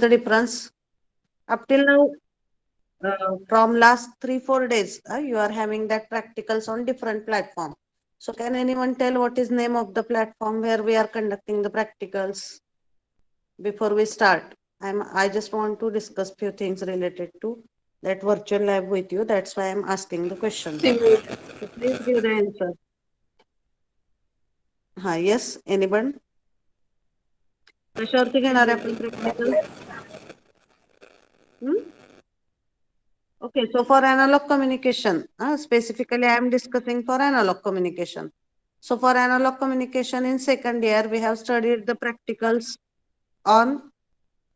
the difference? Up till now, from last 3 4 days, you are having that practicals on different platform. So can anyone tell what is name of the platform where we are conducting the practicals? Before we start, I just want to discuss few things related to that virtual lab with you. That's why I'm asking the questions. So please give the answer. Yes, anyone? कशावरती घेणार आहे आपण practical? Okay, so for analog communication, specifically I am discussing for analog communication. So for analog communication in second year, we have studied the practicals on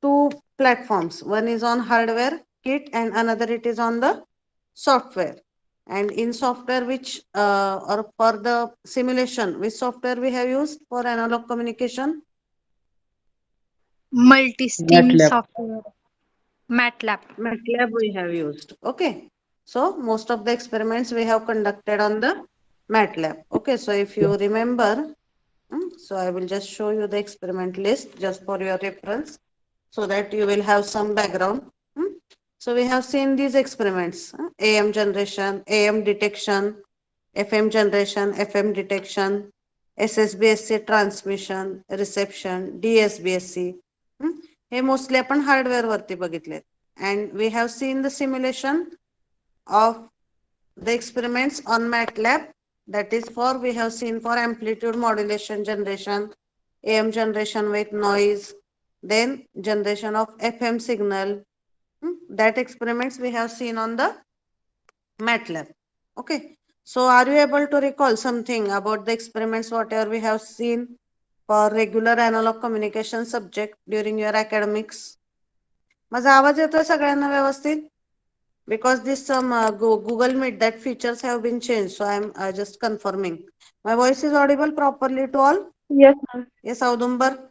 two platforms. One is on hardware kit and another it is on the software. And in software which or for the simulation, which software we have used for analog communication? Multi-steam MATLAB. software, MATLAB. MATLAB we have used. Okay. So most of the experiments we have conducted on the MATLAB. Okay. So if you remember, so I will just show you the experiment list just for your reference so that you will have some background. So we have seen these experiments, AM generation, AM detection, FM generation, FM detection, SSBSC transmission, reception, DSBSC. Hey mostly आपण hardware वरती बघितले and we have seen the simulation of the experiments on MATLAB. That is for we have seen for amplitude modulation generation, AM generation with noise, then generation of FM signal. That experiments we have seen on the MATLAB. Okay. So are you able to recall something about the experiments whatever we have seen for regular analog communication subject during your academics? माझा आवाज येतोय सगळ्यांना व्यवस्थित? Because this some Google Meet that features have been changed, so I'm just confirming. My voice is audible properly to all? Yes, ma'am. Yes, Audumbar?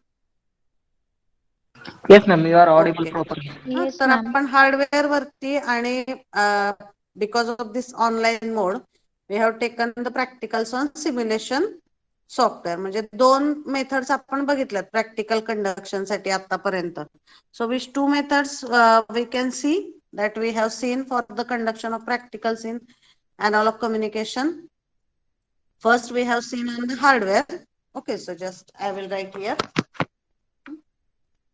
Yes, ma'am, you are audible Okay. properly. Yes, तर ma'am. आपण hardware वरती आणि because of this online mode, we have taken the practicals on simulation software. म्हणजे दोन methods आपण बघितल्यात practical conduction साठी आतापर्यंत. So which two methods we can see that we have seen for the conduction of practicals in analog communication? First we have seen on the hardware. Okay, so just I will write here.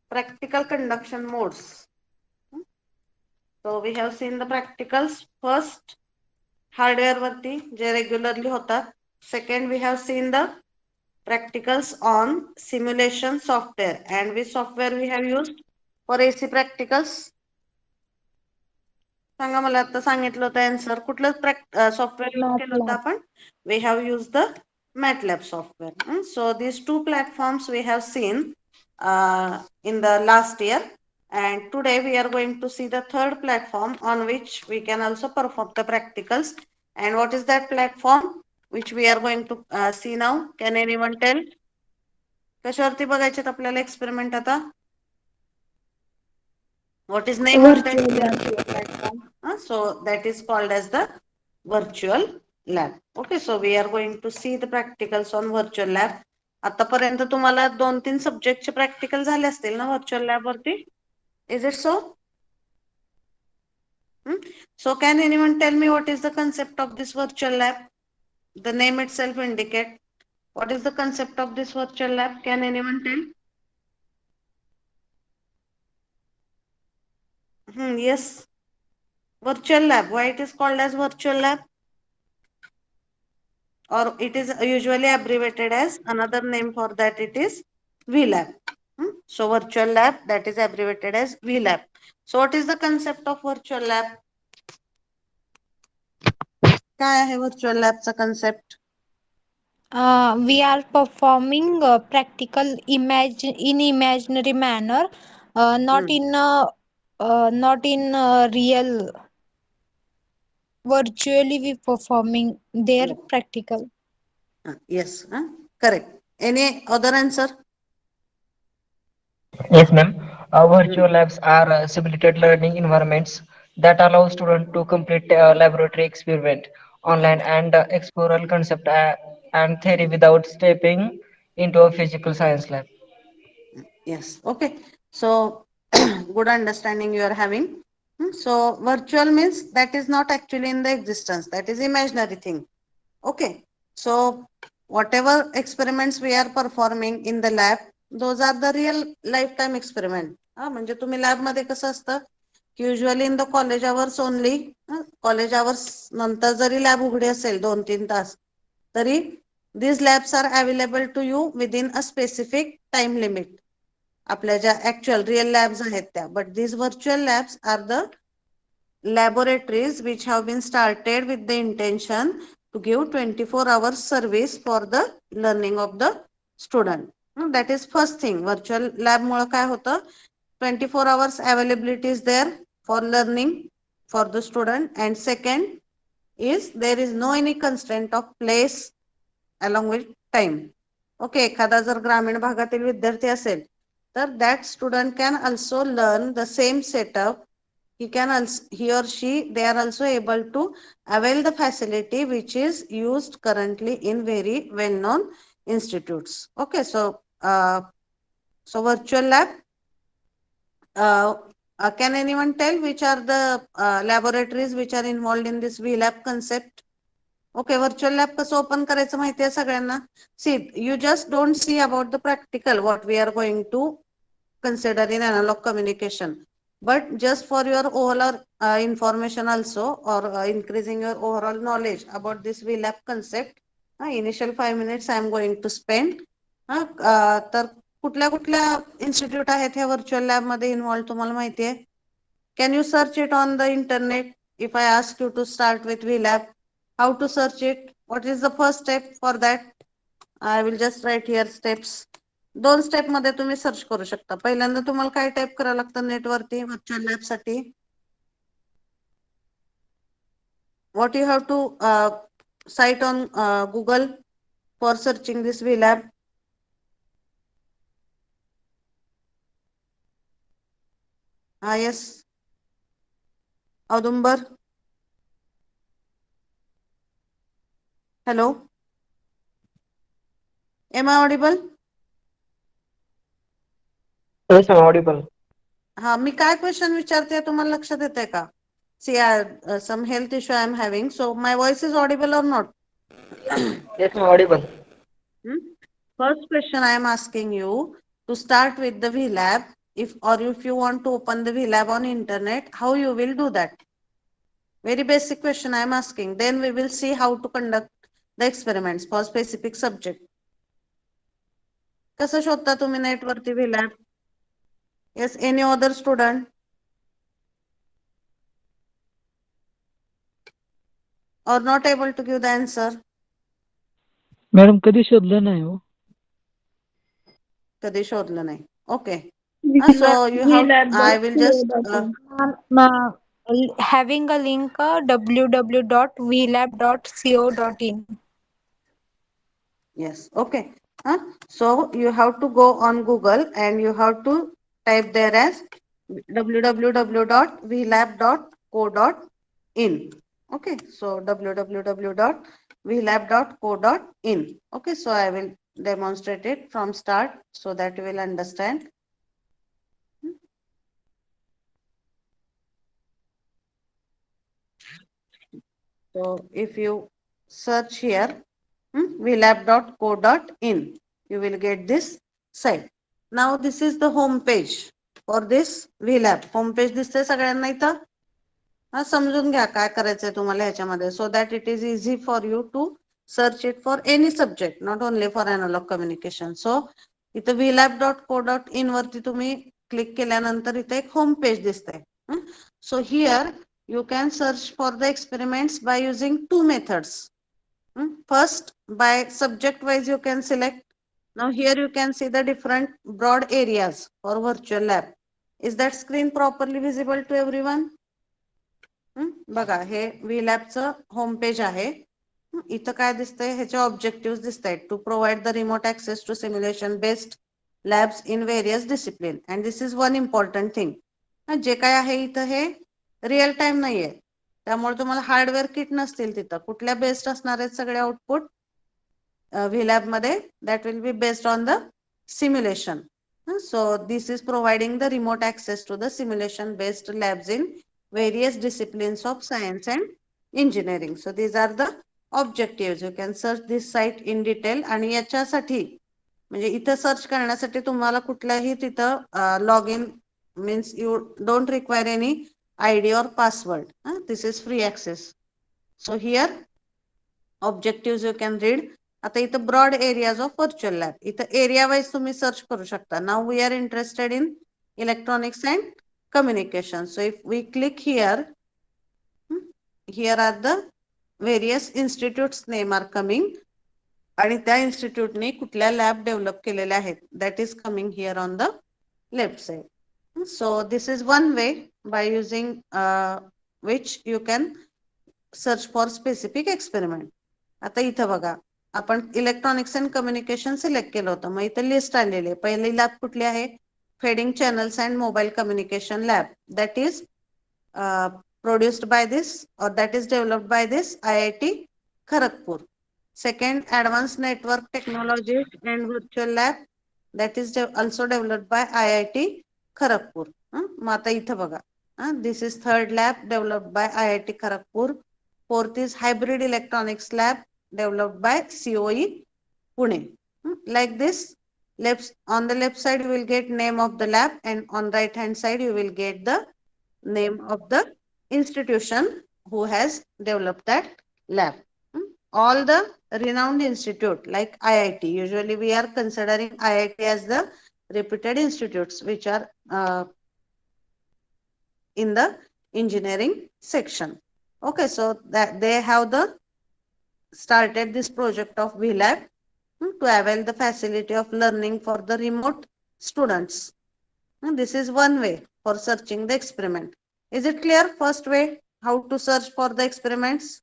Practical conduction modes. So we have seen the practicals first hardware वरती जे regularly होतात. Second we have seen the practicals on simulation software. And which software we have used for AC practicals? सांगा मला आता सांगितलं होतं answer कुठलं software use केलं होतं MATLAB. आपण? We have used the MATLAB software. So these two platforms we have seen in the last year. And today we are going to see the third platform on which we can also perform the practicals. And what is that platform which we are going to see now? Can anyone tell? कशावरती बघायचे आपल्याला experiment आता? What is name of that Virtual lab. virtual platform? So that is called as the virtual lab. Okay, so we are going to see the practicals on virtual lab. आतापर्यंत तुम्हाला 2-3 सब्जेक्टचे practical झाले असतील ना virtual lab वरती? Is it so? So can anyone tell me what is the concept of this virtual lab? The name itself indicate. What is the concept of this virtual lab? Can anyone tell? Yes. Virtual lab. Why it is called as virtual lab? Or it is usually abbreviated as another name for that it is VLab. So virtual lab that is abbreviated as VLab. So what is the concept of virtual lab? काय आहे virtual lab चा concept? We are performing practical image in imaginary manner, not in real. Virtually, we performing their Yes. practical. Yes, correct. Any other answer? Yes, ma'am. Virtual labs are simulated learning environments that allow students to complete laboratory experiment online and explore concept and theory without stepping into a physical science lab. Yes. Okay. So good understanding you are having. So virtual means that is not actually in the existence, that is imaginary thing. Okay, so whatever experiments we are performing in the lab, those are the real lifetime experiment. म्हणजे तुम्ही lab मध्ये कसं असतं की usually in the college hours only, college hours नंतर जरी lab उघडी असेल 2-3 तास तरी these labs are available to you within a specific time limit. आपल्या ज्या actual real labs आहेत त्या, but these virtual labs are the laboratories which have been started with the intention to give 24 hours service for the learning of the student. That is first thing. Virtual lab मुळे काय होतं, 24 hours availability is there for learning for the student, and second is there is no any constraint of place along with time. Okay, एखादा जर ग्रामीण भागातील विद्यार्थी असेल तर that student can also learn the same setup. He or she, they are also able to avail the facility which is used currently in very well known institutes. Okay, so virtual lab, can anyone tell which are the laboratories which are involved in this VLab concept? Okay, virtual lab कसं open करायचं माहिती आहे सगळ्यांना. See, you just don't see about the practical what we are going to consider in analog communication, but just for your overall information also, or increasing your overall knowledge about this VLab concept, initial 5 minutes I am going to spend. तर कुठल्या कुठल्या institute आहेत ह्या virtual lab मध्ये involve तुम्हाला माहिती आहे? Can you search it on the internet? If I ask you to start with VLab, how to search it? What is the first step for that? I will just write here steps. 2 step मध्ये तुम्ही search करू शकता. पहिल्यांदा तुम्हाला काय type करावं लागतं नेटवरती virtual lab साठी? What you have to cite on Google for searching this VLab? Yes. Audumbar. Hello. Am I audible? Yes, I'm audible. हा, मी काय क्वेश्चन विचारते तुम्हाला लक्षात येते का? See, some health issue I am having, so my voice is audible or not? Yes, I'm audible. First question I am asking you to start with the VLab. If you want to open the VLab on internet, how you will do that? Very basic question I am asking. Then we will see how to conduct the experiments for specific subject. कसं शोधता तुम्ही net वरती VLab? Yes, any other student? Or not able to give the answer? Madam कधी शोधलं नाही हो. कधी शोधलं नाही. Okay. So you have, I will just Having a link www.vlab.co.in. yes, okay. So you have to go on Google and you have to type there as www.vlab.co.in. Okay, so www.vlab.co.in. Okay, so I will demonstrate it from start so that you will understand. So if you search here vlab.co.in, you will get this site. Now this is the home page for this VLab. Home page दिसते सगळ्यांना इथं? समजून घ्या काय करायचंय तुम्हाला ह्याच्यामध्ये, so that it is easy for you to search it for any subject, not only for analog communication. So इथं vlab.co.in वरती तुम्ही क्लिक केल्यानंतर इथे एक होम पेज दिसतंय. So here you can search for the experiments by using 2 methods. First, by subject wise you can select. Now here you can see the different broad areas for virtual lab. Is that screen properly visible to everyone? बघा, हे VLabचं home page आहे. इथं काय दिसतंय, ह्याचे objective दिसतायत. To provide the remote access to simulation based labs in various discipline, and this is one important thing. जे काय आहे इथं हे रिअल टाइम नाहीये, त्यामुळे तुम्हाला हार्डवेअर किट नसतील तिथं. कुठल्या बेस्ड असणार आहेत सगळे आउटपुट VLab मध्ये? That will be based on the simulation. So this is providing the remote access to the simulation based labs in various disciplines of science and engineering. So these are the objectives. You can search this site in detail. आणि याच्यासाठी म्हणजे इथं search करण्यासाठी तुम्हाला कुठल्याही तिथं log in means you don't require any ID or password. This is free access. So here objectives you can read. आता इथं broad areas of virtual lab. इथं area wise तुम्ही search करू शकता. Now we are interested in electronics and communication. So if we click here, here are the various institutes name are coming. आणि त्या इन्स्टिट्यूटने कुठल्या lab develop केलेल्या आहेत that is coming here on the left side. So this is one way by using which you can search for specific experiment. आता इथं बघा आपण electronics and communication select केलं होतं. मग इथं लिस्ट आलेली आहे. पहिली लॅब कुठली आहे? Fading channels and mobile communication lab. That is produced by this or that is developed by this IIT Kharagpur. Second, advanced network technologies and virtual lab, that is also developed by IIT Kharagpur. मग आता इथं बघा, this is third lab developed by IIT Kharagpur. Fourth is hybrid electronics lab developed by COE Pune. Like this, on the left side you will get name of the lab and on right hand side you will get the name of the institution who has developed that lab. All the renowned institute like IIT, usually we are considering IIT as the reputed institutes which are in the engineering section. Okay, so that they have the started this project of VLab to avail the facility of learning for the remote students. This is one way for searching the experiment. Is it clear? First way how to search for the experiments.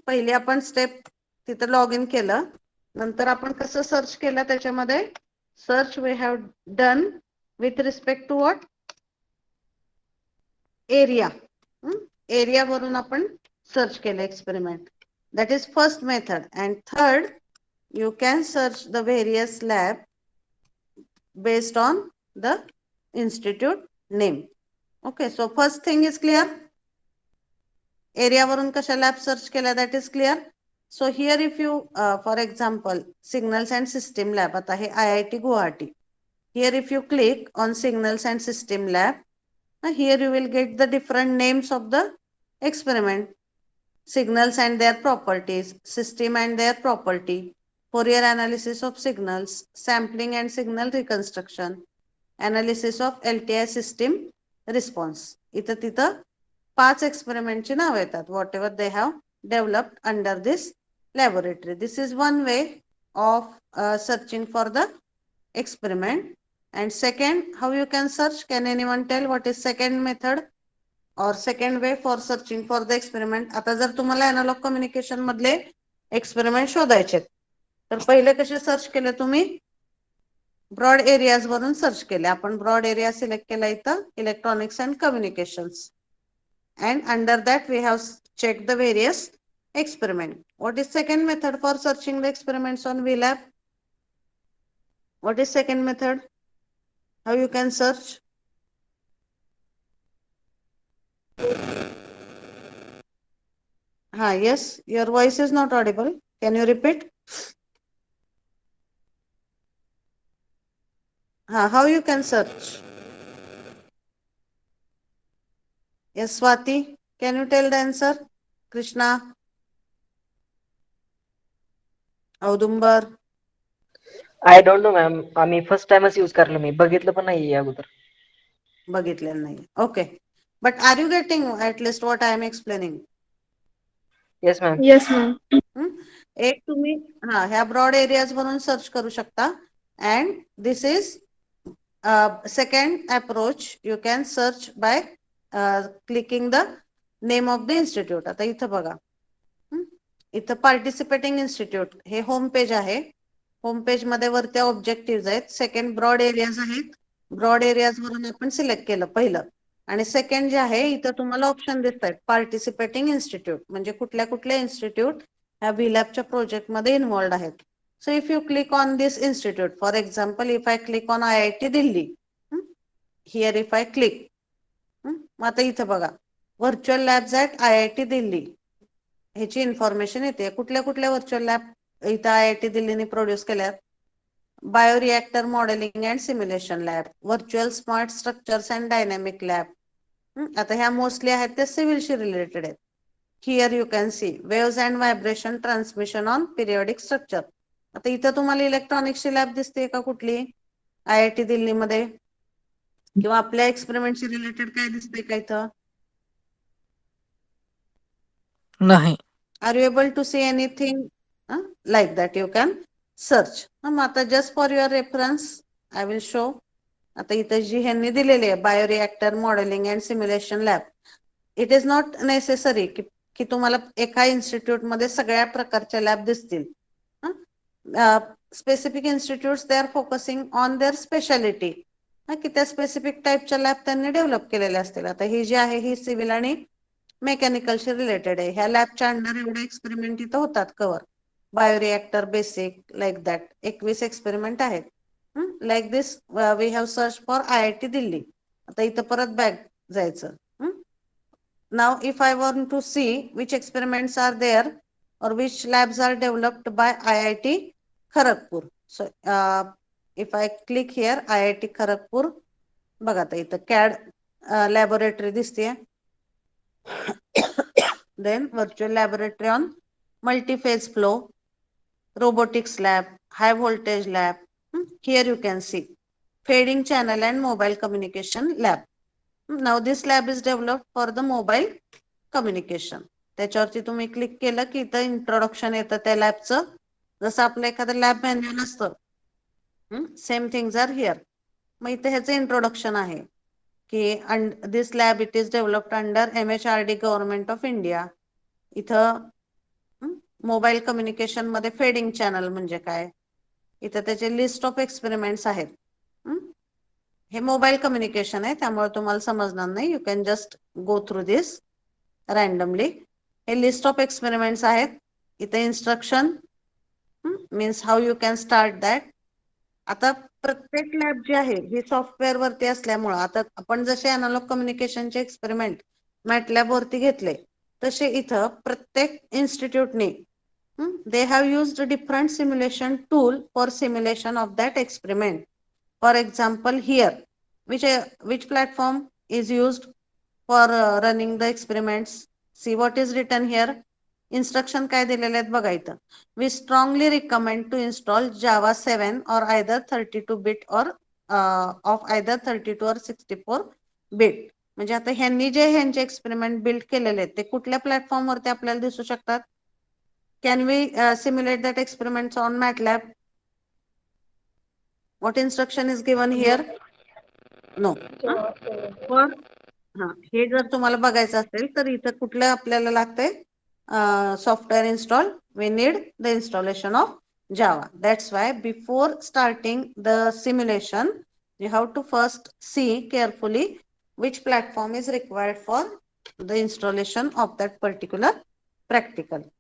पहिले आपण step तिथं log in केलं. नंतर आपण कसं search केलं त्याच्यामध्ये search we have done with respect to what area. Area वरून आपण सर्च केलं experiment. That is first method. And third you can search the various lab based on the institute name. Okay, so first thing is clear. Area वरून कशा lab search केला that is clear. So here if you for example signals and system lab आता हे IIT Guwahati. Here if you click on signals and system lab, here you will get the different names of the experiment. Signals and their properties, system and their property, Fourier analysis of signals, sampling and signal reconstruction, analysis of LTI system response. इथं तिथं 5 एक्सपेरिमेंटची नाव येतात. What ever they have developed under this laboratory. This is one way of searching for the experiment. And second, how you can search? Can anyone tell what is second method or second way for searching for the experiment? आता जर तुम्हाला analogue communication मधले experiment शोधायचे तर पहिले कसे search केले तुम्ही? ब्रॉड एरियाज वरून सर्च केले. आपण ब्रॉड एरिया सिलेक्ट केला इथं electronics and communications. And under that we have checked the various experiment. What is second method for searching the experiments on VLab? What is second method? How you can search? Yes, your voice is not audible. Can you repeat? How you can search? Yes, Swati, can you tell the answer? Krishna, Audumbar. I don't know ma'am. आम्ही first टाइमच use करलो. मी बघितलं पण नाही अगोदर. बघितलेलं नाही. Okay, but are you getting at least what I am explaining? Yes ma'am. Yes, ma'am. एक तुम्ही ह्या ब्रॉड एरियाज वरून सर्च करू शकता. And this is second approach. You can search by clicking the name of the institute. आता इथं बघा, इथं पार्टिसिपेटिंग इन्स्टिट्यूट हे होम पेज आहे. होम पेज मध्ये वरती ऑब्जेक्टिव्ह आहेत. सेकंड ब्रॉड एरियाज आहेत. ब्रॉड एरियाज वरून आपण सिलेक्ट केलं पहिलं. आणि सेकंड जे आहे इथं तुम्हाला ऑप्शन दिसत आहेत पार्टिसिपेटिंग इन्स्टिट्यूट, म्हणजे कुठल्या कुठल्या इन्स्टिट्यूट ह्या व्हीलॅबच्या प्रोजेक्ट मध्ये इन्व्हॉल्ड आहेत. So if you click on this institute, for example, if I click on IIT Delhi, here if I click, आता इथं बघा virtual labs at IIT Delhi ह्याची इन्फॉर्मेशन येते. कुठल्या कुठल्या व्हर्च्युअल लॅब इथं IIT दिल्लीने प्रोड्यूस केल्यात? Bioreactor modelling and simulation lab, virtual smart structures and dynamic lab. आता ह्या मोस्टली आहेत ते सिव्हिलशी रिलेटेड आहेत. Here you can C waves and vibration transmission on periodic structure. आता इथं तुम्हाला इलेक्ट्रॉनिक्सची लॅब दिसते का कुठली IIT दिल्लीमध्ये? किंवा आपल्या एक्सपेरिमेंटशी रिलेटेड काय दिसते का इथं? नाही. Are you able to see anything like that? You can search. मग आता just for your reference, I will show. आता इथं जी ह्यांनी दिलेली आहे bioreactor modelling and simulation lab. It is not necessary की तुम्हाला एका इन्स्टिट्यूट मध्ये सगळ्या प्रकारच्या लॅब दिसतील. Specific institutes they are focusing on their speciality, की त्या स्पेसिफिक टाईपच्या लॅब त्यांनी डेव्हलप केलेल्या असतील. आता ही जी आहे ही सिव्हिल आणि मेकॅनिकलशी रिलेटेड आहे. ह्या लॅबच्या अंडर एवढे एक्सपेरिमेंट इथं होतात cover. Bioreactor basic like that 21 experiment आहेत. Like this we have search for IIT Delhi. आता इथं परत बॅक जायचं. नाव if I want to see which experiments are there or which labs are developed by IIT Kharagpur. So if I click here IIT Kharagpur, बघा आता इथं CAD laboratory दिसते. Then virtual laboratory on multi-phase flow, robotics lab, high voltage lab. Here you can see fading channel and mobile communication lab. Now this lab is developed for the mobile communication. त्याच्यावरती तुम्ही click केलं की इथं introduction येतं त्या लॅबचं. जसं आपलं एखादं लॅब मॅन्युअल असतं, सेम थिंग्स आर हिअर. मग इथं ह्याचं इंट्रोडक्शन आहे की this lab it is developed under MHRD government of India. इथं मोबाईल कम्युनिकेशन मध्ये फेडिंग चॅनल म्हणजे काय, इथं त्याचे लिस्ट ऑफ एक्सपेरिमेंट्स आहेत. हे मोबाईल कम्युनिकेशन आहे त्यामुळे तुम्हाला समजणार नाही. You can just go through this randomly. हे लिस्ट ऑफ एक्सपेरिमेंट्स आहेत. इथं instruction means how you can start that. आता प्रत्येक लॅब जी आहे ही सॉफ्टवेअर वरती असल्यामुळं आता आपण जसे अॅनालॉग कम्युनिकेशनचे एक्सपेरिमेंट मॅटलॅब वरती घेतले तसे इथं प्रत्येक इन्स्टिट्यूटने they have used a different simulation tool for simulation of that experiment. For example, here which platform is used for running the experiments? See what is written here. Instruction काय दिलेले आहेत बघा इथं. We strongly recommend to install Java 7 or either 32-bit or of either 32 or 64-bit. म्हणजे आता ह्यांनी जे ह्यांचे experiment build केलेले आहेत ते कुठल्या प्लॅटफॉर्म वरती आपल्याला दिसू शकतात? Can we simulate that experiments on MATLAB? What instruction is given here? No. For हे जर तुम्हाला बघायचं असेल तर इथं कुठलं आपल्याला लागतंय software install. We need the installation of Java. That's why before starting the simulation, you have to first see carefully which platform is required for the installation of that particular practical.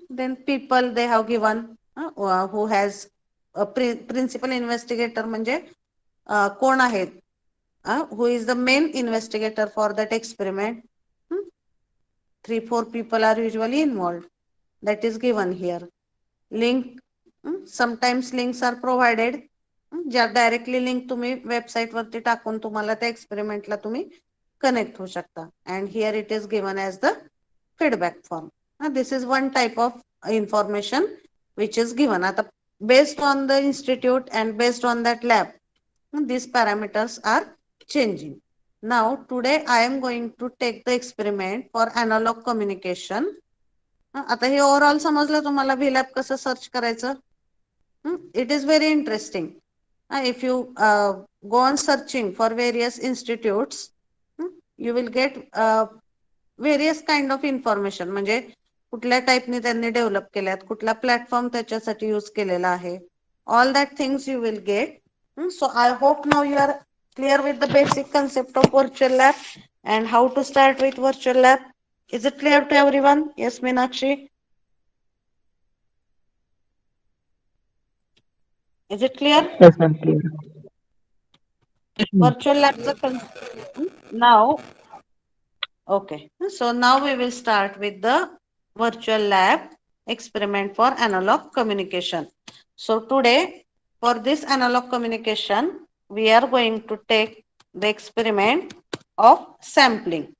Then people they have given who has a principal investigator म्हणजे कोण आहेत, who is the main investigator for that experiment. 3-4 people are usually involved. That is given here. Link, sometimes links are provided. ज्या directly link तुम्ही website वरती टाकून तुम्हाला त्या एक्सपेरिमेंटला तुम्ही कनेक्ट होऊ शकता. And here it is given as the feedback form. This is one type of information which is given. आता based on the institute and based on that lab, these parameters are changing. Now today I am going to take the experiment for analog communication. आता हे overall समजलं तुम्हाला VLAB कसं search करायचं? It is very interesting. If you go on searching for various institutes, you will get various kind of information. म्हणजे कुठल्या टाईपने त्यांनी develop केल्यात, कुठला प्लॅटफॉर्म त्याच्यासाठी यूज केलेला आहे. All that things you will get. So I hope now you are clear with the basic concept of virtual lab and how to start with virtual lab. Is it clear to everyone? Yes, Meenakshi. Is it clear? Yes, ma'am, clear. Yes, ma'am. Virtual labs now. Okay, so now we will start with the virtual lab experiment for analog communication. So today, for this analog communication, we are going to take the experiment of sampling.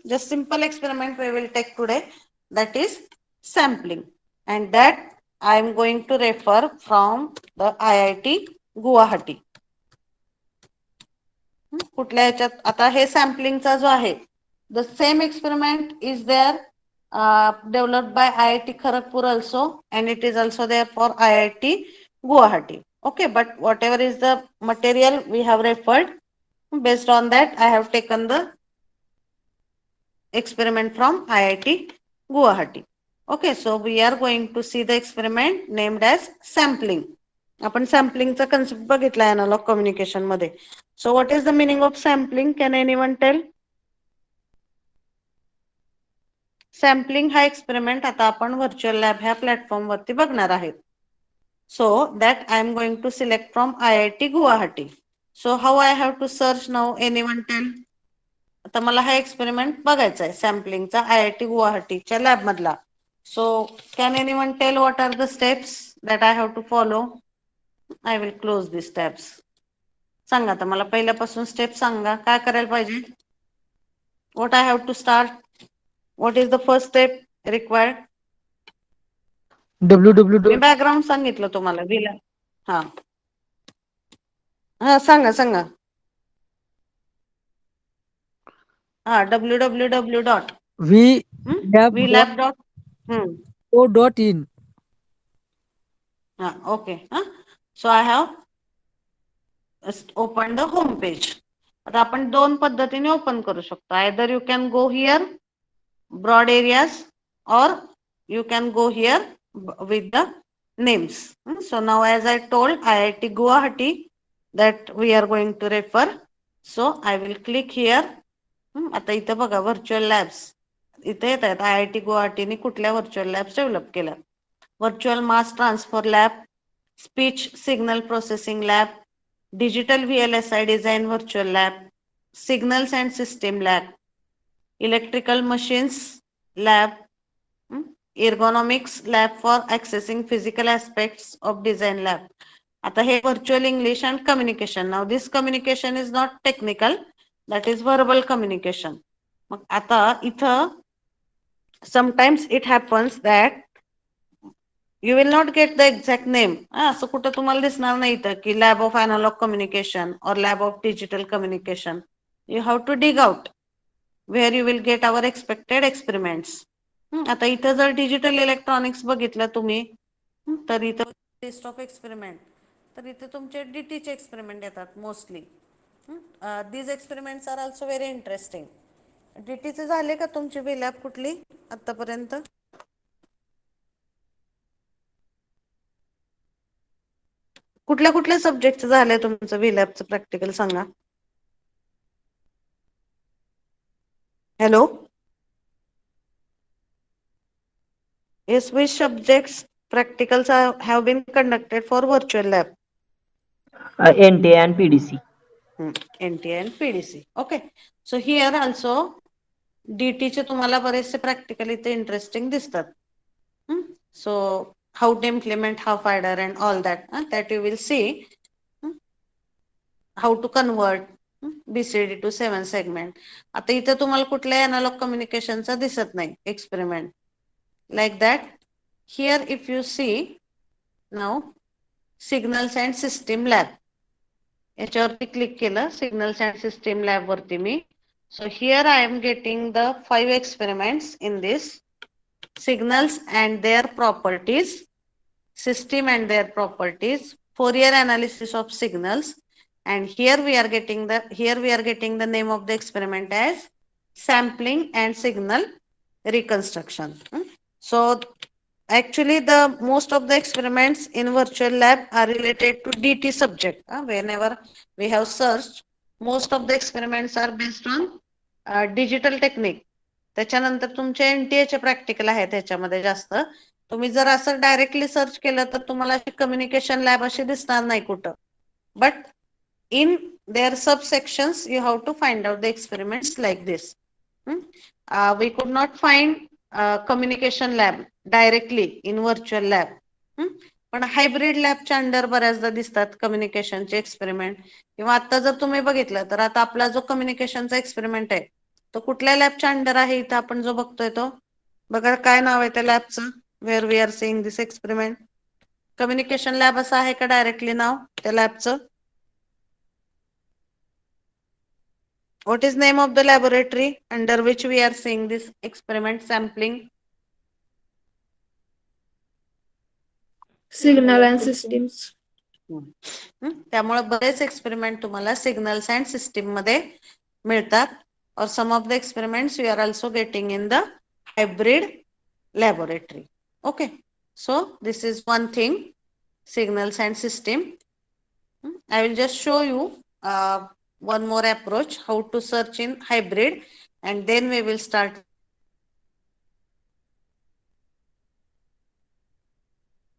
Just simple experiment we will take today, that is sampling, and that I am going to refer from the IIT Guwahati. कुठल्या ह्याच्यात आता हे सॅम्पलिंगचा जो आहे the same experiment is there developed by IIT Kharagpur also, and it is also there for IIT Guwahati. Okay, but whatever is the material we have referred, based on that I have taken the experiment from IIT Guwahati. Okay, so we are going to see the experiment named as sampling. आपण सॅम्पलिंगचा concept बघितला analogue communication मध्ये. So what is the meaning of sampling? Can anyone tell? Sampling हा experiment आता आपण virtual lab ह्या platform वरती बघणार आहेत. So that I am going to select from IIT Guwahati. So how I have to search now? Anyone tell? आता मला हा एक्सपेरिमेंट बघायचा आहे सॅम्पलिंगचा IIT गुवाहाटीच्या लॅब मधला. So can anyone tell what are the steps that I have to follow? I will close this tabs. सांगा आता मला पहिल्यापासून स्टेप सांगा, काय करायला पाहिजे? What I have to start? What is the first step required? www. मी background सांगितलं तुम्हाला विला. हा हा सांगा सांगा. हा www डॉट vlab.co.in. डॉट हा ओके. हा so I have open the home page. आता आपण दोन पद्धतीने ओपन करू शकतो. Either you can go here broad areas, or you can go here with the names. So now as I told IIT Guwahati that we are going to refer, so I will click here. आता इथे बघा virtual labs इथे येत आहेत. IIT गुवाहाटीने कुठल्या virtual labs develop केल्या? Virtual mass transfer lab, speech signal processing lab, digital VLSI design virtual lab, signals and system lab, electrical machines lab, ergonomics lab for accessing physical aspects of design lab. आता हे virtual English and communication. Now this communication is not technical, that is verbal communication. मग आता इथं sometimes it happens that you will not get the exact name. असं कुठं तुम्हाला दिसणार नाही इथं की लॅब ऑफ अॅनालॉग कम्युनिकेशन और lab of digital communication. You have to dig out where you will get our expected experiments. आता इथं जर डिजिटल इलेक्ट्रॉनिक्स बघितलं तुम्ही तर इथं टेस्ट ऑफ एक्सपेरिमेंट, तर इथे तुमचे DTचे एक्सपेरिमेंट येतात mostly. These experiments are also very interesting. DTचे झाले का तुमची विलॅब कुठली आतापर्यंत? कुठल्या कुठल्या सब्जेक्टचं झालंय तुमचं विलॅबचं प्रॅक्टिकल सांगा. Hello. Yes, which subjects practicals have been conducted for virtual lab? NTA and PDC. NTA and PDC. Okay. So here also DTचे तुम्हाला बरेचसे प्रॅक्टिकल इथे इंटरेस्टिंग दिसतात. So how to implement half adder and all that, that you will see. How to convert BCD to 7 segment. आता इथे तुम्हाला कुठल्या analogue कम्युनिकेशनचा दिसत नाही experiment. Like that, here if you see now signals and system lab, याच्यावरती click केलं signals and system lab वरती मी. So here I am getting the 5 experiments in this: signals and their properties, system and their properties, Fourier analysis of signals, and here we are getting the name of the experiment as sampling and signal reconstruction. So actually the most of the experiments in virtual lab are related to DT subject. Whenever we have searched, most of the experiments are based on digital technique. त्याच्यानंतर तुमचे NTA चे practical आहेत ह्याच्यामध्ये जास्त, तुम्ही जर असं directly search केलं तर तुम्हाला कम्युनिकेशन लॅब अशी दिसणार नाही कुठं. But in their subsections you have to find out the experiments like this. We could not find communication lab directly in virtual lab. पण हायब्रिड लॅबच्या अंडर बऱ्याचदा दिसतात कम्युनिकेशनचे एक्सपेरिमेंट. किंवा आता जर तुम्ही बघितलं तर आता आपला जो कम्युनिकेशनचा एक्सपेरिमेंट आहे तो कुठल्या लॅबच्या अंडर आहे इथं आपण जो बघतोय तो बघा काय नाव आहे त्या लॅबचं where we are seeing this experiment. Communication lab असं आहे का डायरेक्टली नाव त्या लॅबचं? What is name of the laboratory under which we are seeing this experiment sampling? Signal and systems. त्यामुळे बरेच एक्सपेरिमेंट तुम्हाला सिग्नल्स अँड सिस्टीम मध्ये मिळतात. और some of the experiments we are also getting in the hybrid laboratory. Okay, so this is one thing, signals and system. I will just show you one more approach how to search in hybrid, and then we will start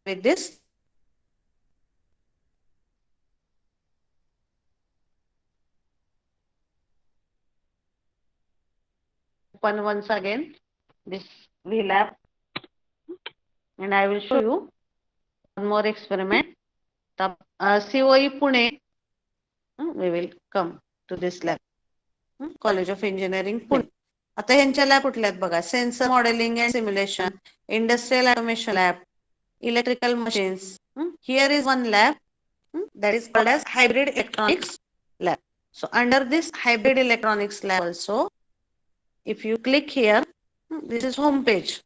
with this. Open once again this VLab, and I will show you one more experiment. COE Pune, we will come to this lab. College of Engineering Pune. आता ह्यांच्या lab कुठल्या आहेत बघा. Sensor modelling and simulation, industrial automation lab, electrical machines. Here is one lab that is called as hybrid electronics lab. So under this hybrid electronics lab also, if you click here, this is home page,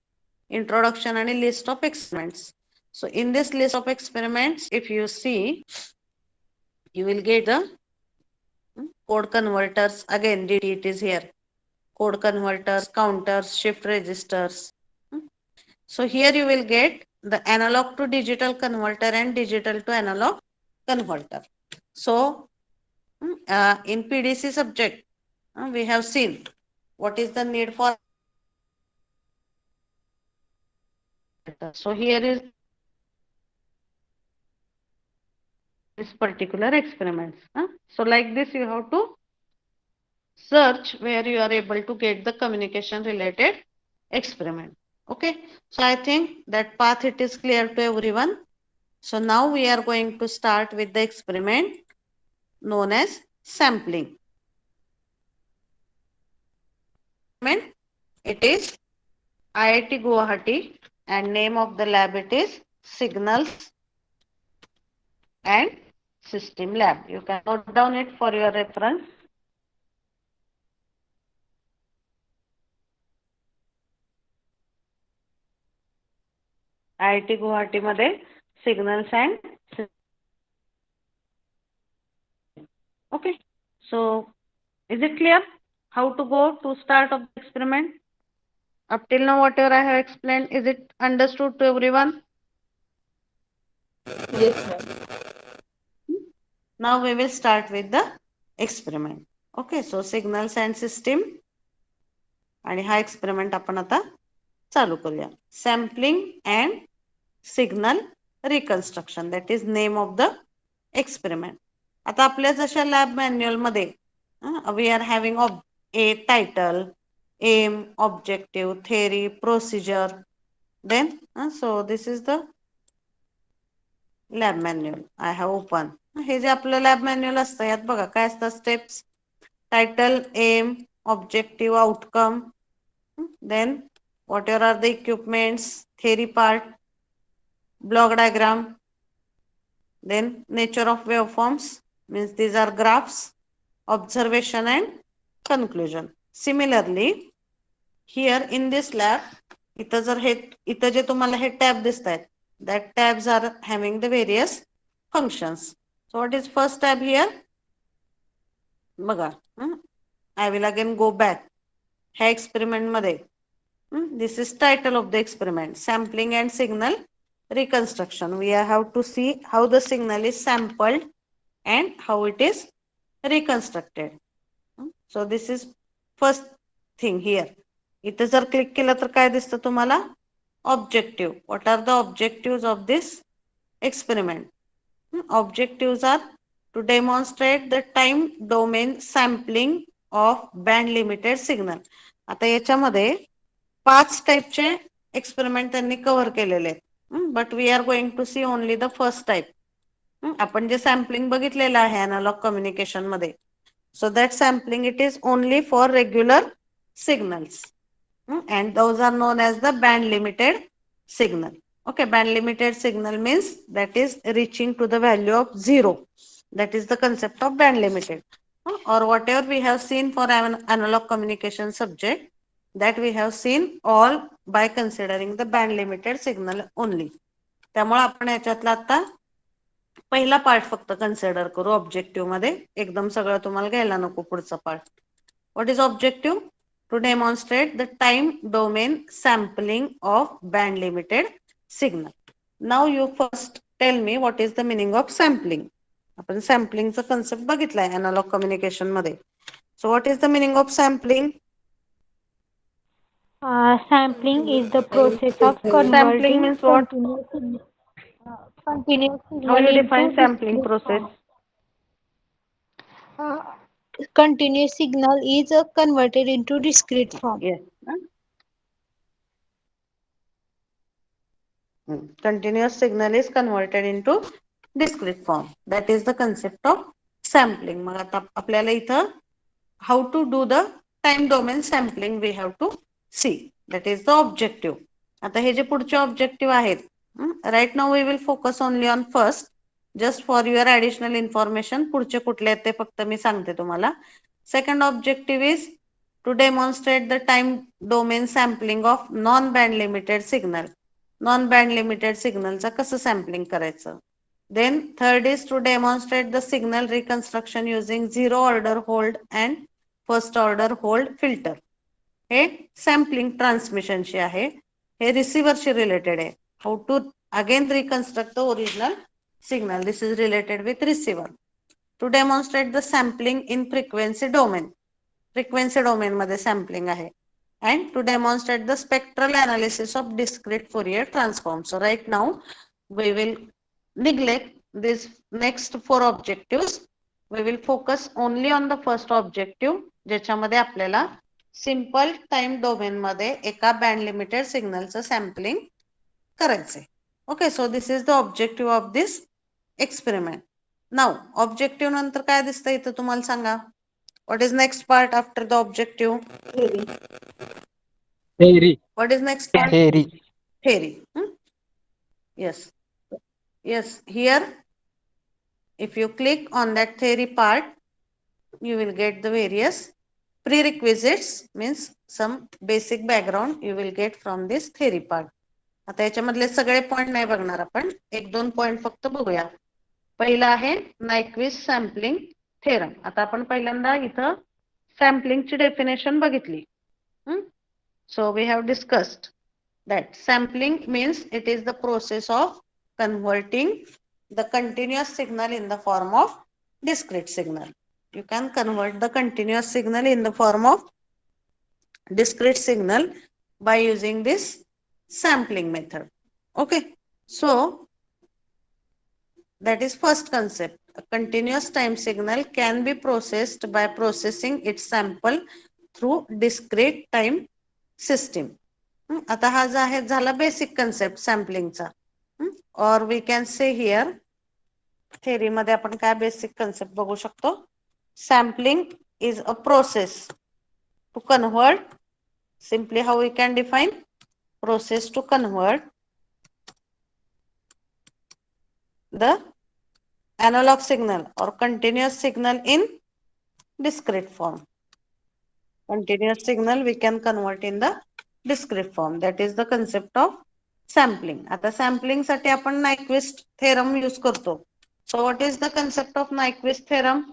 introduction and a list of experiments. So in this list of experiments, if you see, you will get the code converters. Again, DT it is here. Code converters, counters, shift registers. So here you will get the analog to digital converter and digital to analog converter. So in PDC subject, we have seen what is the need for. So here is this particular experiments. So like this you have to search where you are able to get the communication related experiment. Okay, so I think that path it is clear to everyone. So now we are going to start with the experiment known as sampling. It is IIT Guwahati, and name of the lab it is Signals and System Lab. You can note down it for your reference. IIT Guwahati मध्ये Signals and okay. So is it clear how to go to start of the experiment? Up till now whatever I have explained, is it understood to everyone? Yes, ma'am. Now we will start with the experiment. Okay, so signals and system, आणि हा experiment आपण आता चालू करूया. Sampling and signal reconstruction, that is name of the experiment. आता आपल्या जशा lab manual मध्ये we are having a title, aim, objective, theory, procedure, then so this is the lab manual I have open. हे जे आपलं lab manual असतं यात बघा काय असतात steps. Title, aim, objective, outcome, then whatever are the equipments, theory part, block diagram, then nature of waveforms, means these are graphs, observation and conclusion. Similarly here in this lab इथं जर हे इथं जे तुम्हाला हे tab दिसत आहेत, that tabs are having the various functions. So what is first tab here? बघा, I will again go back. ह्या experiment मध्ये this is title of the experiment, sampling and signal reconstruction. We have to see how the signal is sampled and how it is reconstructed. So this is first thing here. इथे जर click केलं तर काय दिसतं तुम्हाला? objective. What are the objectives of this experiment? Objectives are to demonstrate the time domain sampling of band limited signal. आता याच्यामध्ये 5 टाइपचे experiment त्यांनी कव्हर केलेले आहेत, but we are going to see only the first type. आपण जे sampling बघितलेलं आहे analogue communication मध्ये, so that sampling it is only for regular signals, and those are known as the band limited signal. Okay, band limited signal means that is reaching to the value of 0. That is the concept of band limited. Or whatever we have seen for an analog communication subject, that we have seen all by considering the band limited signal only. त्यामुळे आपण याच्यातला आता पहिला part फक्त consider करू objective मध्ये, एकदम सगळं तुम्हाला घ्यायला नको पुढचा part. What is objective? To demonstrate the time domain sampling of band limited signal. Now you first tell me what is the meaning of sampling. आपण सॅम्पलिंगचा कन्सेप्ट बघितलाय अॅनालॉग कम्युनिकेशन मध्ये. So what is the meaning of sampling? Sampling is the process of Sampling converting means what? continuous How signal you define into sampling discrete process? form. Continuous signal is converted into discrete form. Yes. Continuous signal is converted into discrete form. That is the concept of sampling. मग आता आपल्याला इथं how to do the time domain sampling we have to see. That is the objective. आता हे जे पुढचे objective आहेत, right now we will focus only on first, just for your additional information. पुढचे कुठले आहेत ते फक्त मी सांगते तुम्हाला. Second objective is to demonstrate the time domain sampling of non band limited signal. Non band limited सिग्नलचा कसं सॅम्पलिंग करायचं. Then third is to demonstrate the signal reconstruction using zero order hold and first order hold filter. हे sampling ट्रान्समिशनशी आहे, हे रिसिव्हरशी related आहे. How to again reconstruct the original signal, this is related with receiver. To demonstrate the sampling in frequency domain, frequency domain मध्ये sampling आहे. And to demonstrate the spectral analysis of discrete Fourier transform. So right now we will neglect these next 4 objectives. We will focus only on the first objective, ज्याच्यामध्ये आपल्याला simple time domain मध्ये एका band limited सिग्नलचं sampling करायचंय. Okay, so this is the objective of this experiment. Now objective नंतर काय दिसतं इथं तुम्हाला सांगा. What is next part after the objective? Theory. What is next part? Theory. Theory. Yes. Yes. Here, if you click on that theory part, you will get the various prerequisites, means some basic background you will get from this theory part. आता याच्यामधले सगळे point नाही बघणार आपण, एक दोन point फक्त बघूया. पहिला आहे नायक्विस्ट सॅम्पलिंग थेरम. आता आपण पहिल्यांदा इथं सॅम्पलिंगची डेफिनेशन बघितली. So we have discussed that sampling means it is the process of converting the continuous signal in the form of discrete signal. You can convert the continuous signal in the form of discrete signal by using this sampling method. Okay, so that is first concept. A continuous time signal can be processed by processing its sample through discrete time system. आता हा जो आहे झाला basic concept सॅम्पलिंगचा. Or we can say here theory मध्ये आपण काय basic concept बघू शकतो. Sampling is a process to convert, simply how we can define, process to convert the analog signal or continuous signal in discrete form. Continuous signal we can convert in the discrete form. That is the concept of sampling. आता sampling साठी आपण Nyquist theorem use करतो. So what is the concept of Nyquist theorem?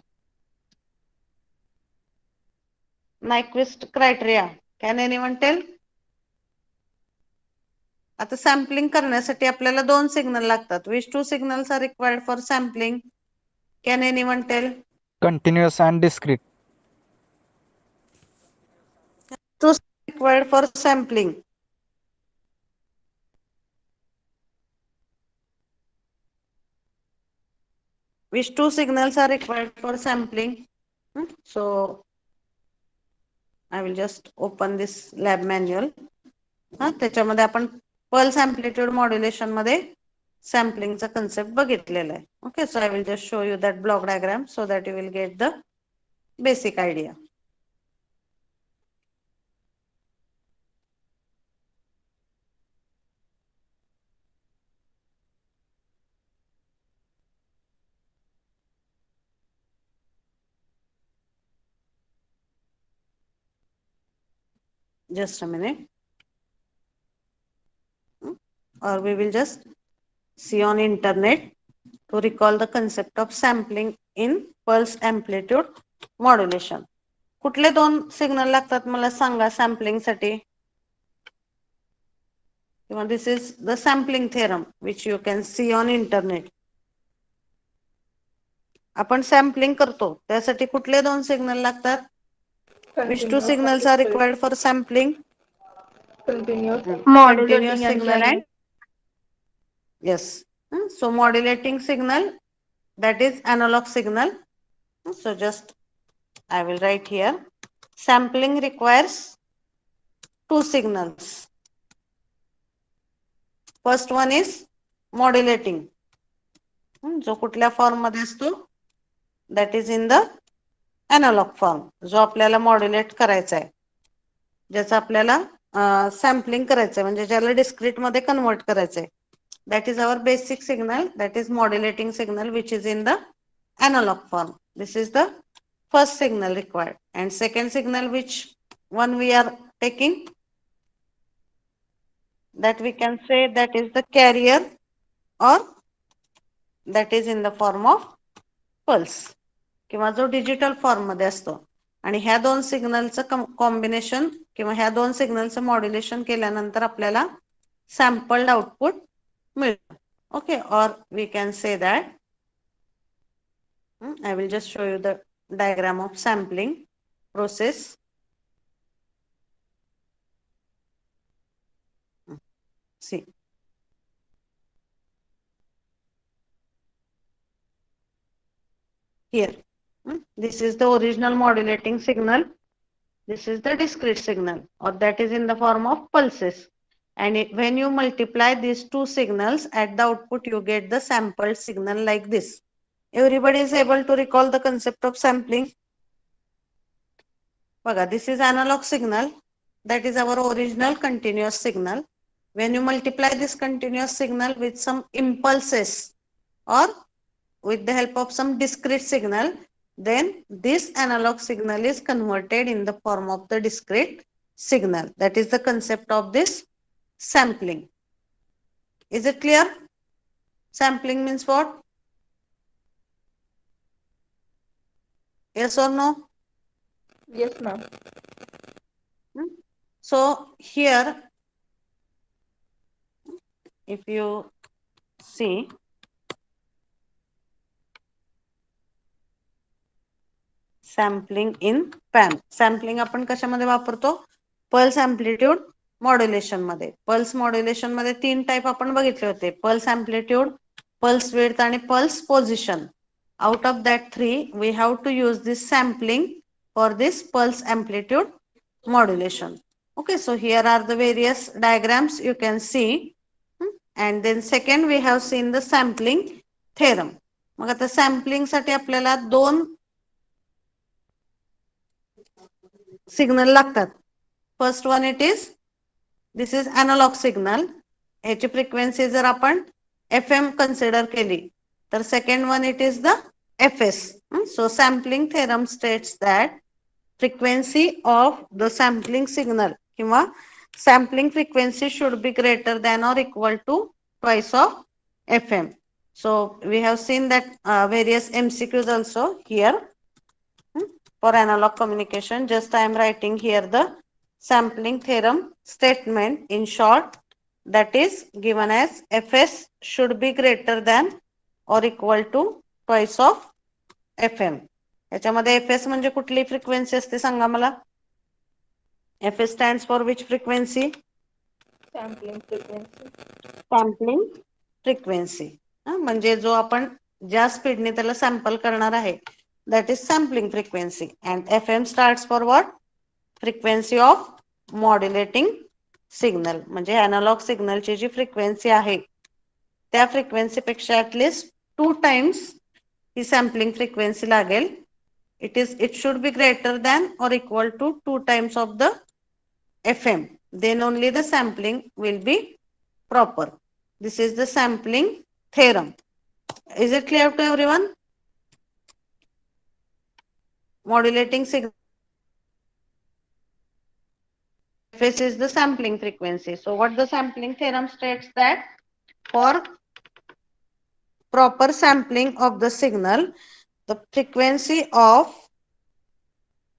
Nyquist criteria. Can anyone tell? आता sampling करण्यासाठी आपल्याला 2 signal लागतात. Which 2 signals are required for sampling? Can anyone tell? Continuous and discrete. 2 required for sampling. which two signals are required for sampling? So I will just open this lab manual. त्याच्यामध्ये आपण pulse amplitude modulation मध्ये सॅम्पलिंगचा concept बघितलेला आहे. Okay, so I will just show you that block diagram so that you will get the basic idea. Just a minute. Or we will just see on internet to recall the concept of sampling in pulse amplitude modulation. कुठले दोन signal लागतात मला सांगा sampling साठी. किंवा this is the sampling theorem which you can C on internet. आपण sampling करतो त्यासाठी कुठले दोन सिग्नल लागतात. Which two signals are required for sampling? Continuous signal and yes. So modulating signal, that is analog signal. So just I will write here. Sampling requires two signals. First one is modulating. जो कुठल्या form मध्ये असतो, that is in the analog form. जो आपल्याला modulate करायचा आहे, ज्याचा आपल्याला सॅम्पलिंग करायचं आहे, म्हणजे ज्याला डिस्क्रीट मध्ये कन्वर्ट करायचं आहे. That is our basic signal, that is modulating signal which is in the analog form. This is the first signal required. And second signal which one we are taking, that we can say that is the carrier or that is in the form of pulse किंवा जो digital form मध्ये असतो. आणि ह्या दोन सिग्नलचं combination किंवा ह्या दोन सिग्नलचं मॉड्युलेशन केल्यानंतर आपल्याला सॅम्पल्ड आउटपुट मिळतं. ओके, और we can say that I will just show you the diagram of sampling process. See. Here. This is the original modulating signal. This is the discrete signal, or that is in the form of pulses. And when you multiply these two signals at the output, you get the sampled signal like this. Everybody is able to recall the concept of sampling. This is analog signal. That is our original continuous signal. When you multiply this continuous signal with some impulses or with the help of some discrete signal, then this analog signal is converted in the form of the discrete signal. That is the concept of this sampling. Is it clear? Sampling means what? Yes or no? Yes, ma'am. So here, if you see, sampling in PAM. Sampling आपण कशामध्ये वापरतो? Pulse amplitude modulation मध्ये. Pulse modulation मध्ये तीन type आपण बघितले होते, pulse amplitude, pulse width आणि pulse position. Out of that 3 we have to use this sampling for this pulse amplitude modulation. Okay, so here are the various diagrams you can see. And then second we have seen the sampling theorem. मग आता sampling साठी आपल्याला दोन signal लागतात. First one it is, this is analog signal. ह्याची frequency जर आपण FM consider केली तर second one it is the FS. So sampling theorem states that frequency of the sampling signal किंवा sampling frequency should be greater than or equal to twice of FM. So we have seen that various MCQs also here. For analog communication, just I am writing here the sampling theorem statement in short, that is given as Fs should be greater than or equal to twice of FM. याच्यामध्ये Fs म्हणजे कुठली frequency असते सांगा मला. Fs stands for which frequency? Sampling frequency. Sampling frequency. म्हणजे जो आपण ज्या स्पीडने त्याला सॅम्पल करणार आहे that is sampling frequency. And FM starts for what? Frequency of modulating signal. म्हणजे अॅनालॉग सिग्नलची जी फ्रिक्वेन्सी आहे त्या फ्रिक्वेन्सीपेक्षा ऍटलिस्ट 2 टाइम्स ही सॅम्पलिंग फ्रिक्वेन्सी लागेल. It should be greater than or equal to 2 times of the FM. Then only the sampling will be proper. This is the sampling theorem. Is it clear to everyone? Modulating signal FS is the sampling frequency. So what the sampling theorem states that for proper sampling of the signal, the frequency of